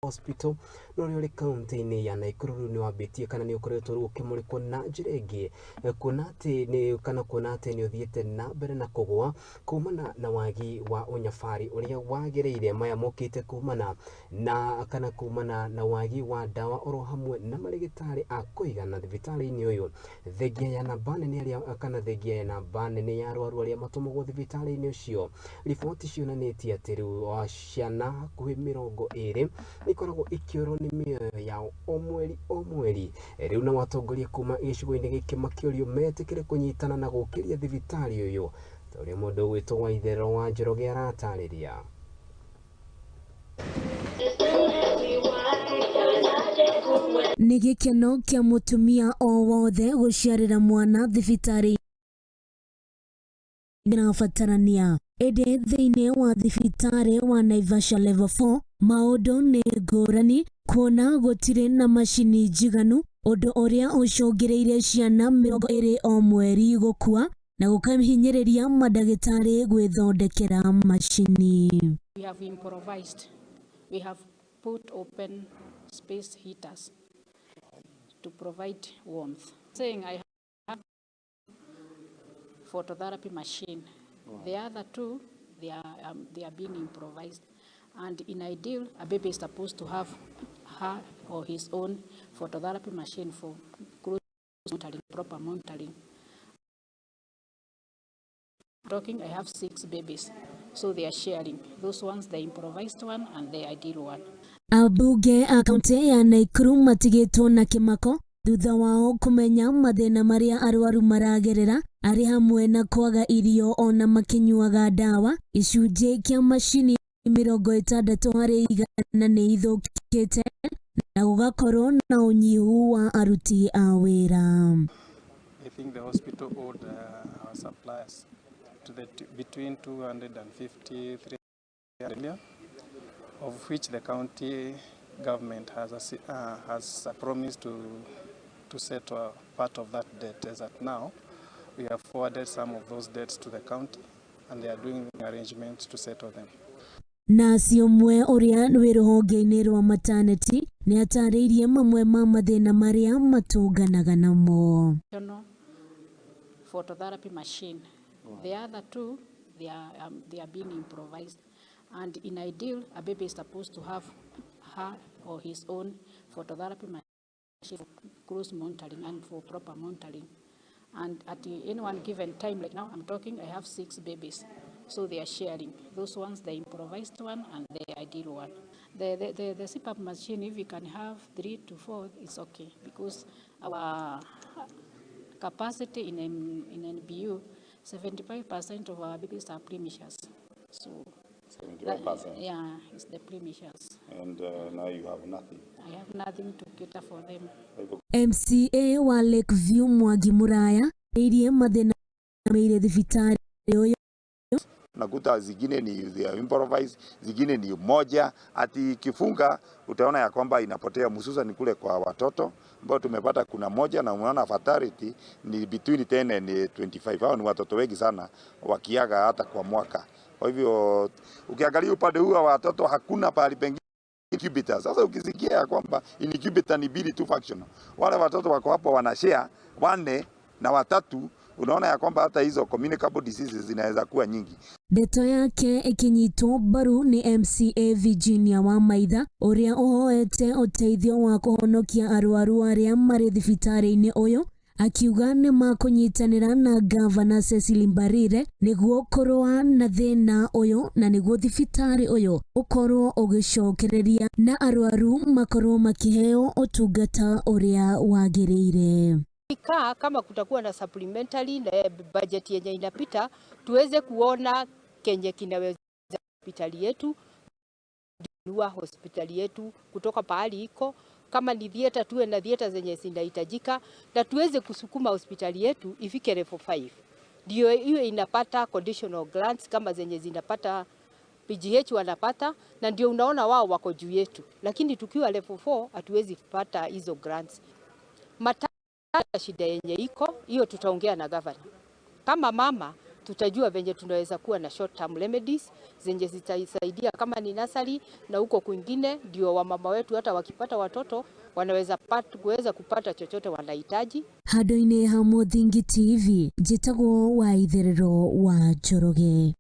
hospital no kaunti ya Naikuru ni wabitie kana ni ukoretwo ukimurikwo na njira ingi kuona ati ni kana kuona ati ni uthiete na mbere na kugwa kumana na wagi wa unyafari uria wagiriire maya mokite kumana na kana kumana na wagi wa dawa oro hamwe na marigitari a kuigana thibitari-ini uyu thengia ya nambane ni aria kana thengia ya nambane ni ya aruaru aria matumagwo thibitari-ini ucio riboti cionanitie ati riu wa ciana hakuhi 20 ikoragwo ikiorwo ni mioyo yao o mweri riu na watongoria kuma gicigo-ini giki makiorio metikire kunyitana na gukiria thibitari uyu tore mundu witwo wa ithero wa Njoroge aratariria. Nĩ gĩkeno kĩa mũtumia o wothe gũciarĩra mwana thibitari ĩrabatarania. Ĩndĩ thĩinĩ wa thibitari wa Naivasha level 4 maũndũ nĩ ngũrani kuona gũtirĩ na macini njiganu, ũndũ ũrĩa ũcũngĩrĩirie ciana 20 o mweri gukua na gũkahinyĩrĩria madagitari gwĩthondekera macini. We have improvised. We have put open space heaters to provide warmth. Saying I have phototherapy machine. The other two, they are being improvised. And in ideal, a baby is supposed to have her or his own phototherapy machine for close monitoring, proper monitoring. I have 6 babies, so they are sharing. Those ones, the improvised one and the ideal one. Abunge a kaunti ya Naikuru matigitwo na kimako thutha wao kumenya mathina maria aruaru maragerera ari hamwe na kwaga irio ona makinyuaga dawa. Icunjĩ kia mashini 60 harĩ 100 nĩ ithũkĩte na gũgakorwo na ũnyihu wa aruti a wĩra. I think the hospital owed our suppliers to between 250 300 million, of which the county government has promised to settle part of that debt. As at now, we have forwarded some of those debts to the county and they are doing arrangements to settle them. Nacio umwe uria wĩ rũhonge-inĩ rwa maternity nĩ atarĩirie mamwe ma mathĩna maria matũnganaga namo. Phototherapy machine. The other two, they are being improvised. And in ideal, a baby is supposed to have her or his own phototherapy machine for close monitoring and for proper monitoring. And at any one given time, like now I'm talking, I have 6 babies. So they are sharing. Those ones, the improvised one and the ideal one. The CPAP machine, if we can have 3 to 4, it's okay. Because our capacity in NBU, 75% of our babies are prematures. So 75%? Yeah, it's the prematures. And now you have nothing? I have nothing to cater for them. MCA wa Lakeview Mwagi Muraya irie mathina meire thibitari uyu. Nakuta zingine ni improvise, zingine ni moja, ati kifunga utaona ya kwamba inapotea, hususan kule kwa watoto ambao tumepata kuna moja, na unaona fatality ni between 10 and 25. Hao ni watoto wengi sana wakiaga hata kwa mwaka. Kwa hivyo ukiangalia upande huu wa watoto hakuna pahali pengine incubator. Sasa ukisikia ya kwamba incubator ni bili tu functional, wale watoto wako hapo wanashare 4 na 3, unaona ya kwamba hata hizo communicable diseases zinaweza kuwa nyingi. Ndeto yake ikinyitwo mbaru ni MCA Virginia wa Maitha uria uhoete uteithio wa kuhonokia aruaru aria mari thibitari-ini uyu, akiuga nĩ makunyitanĩra na Governor Cecily Mbarire nĩguo kũrũa na thĩna ũyũ na nĩguo thibitari ũyũ ũkorwo ũgĩcokereria na aruaru makorwo makĩheo ũtungata ũrĩa wagĩrĩire. Kama kutakuwa na supplementary na budget yenye inapita, tuweze kuona kenye kinaweza hospitali yetu, hospitali yetu kutoka pahali iko. Kama ni theater, tuwe na theater zenye zinahitajika na tuweze kusukuma hospitali yetu ifike level 5. Ndio hiyo inapata conditional grants kama zenye zinapata PGH wanapata, na ndio unaona wao wako juu yetu. Lakini tukiwa level 4 hatuwezi kupata hizo grants. Matari shida yenye iko, hiyo tutaongea na governor. Kama mama tutajua venye tunaweza kuwa na short term remedies zenye zitasaidia kama ni nursery, na huko kwingine ndio wamama wetu hata wakipata watoto wanaweza kuweza kupata chochote wanahitaji. Handu-inĩ ha Mũthingi TV, njĩtagwo Waitherero wa Njoroge.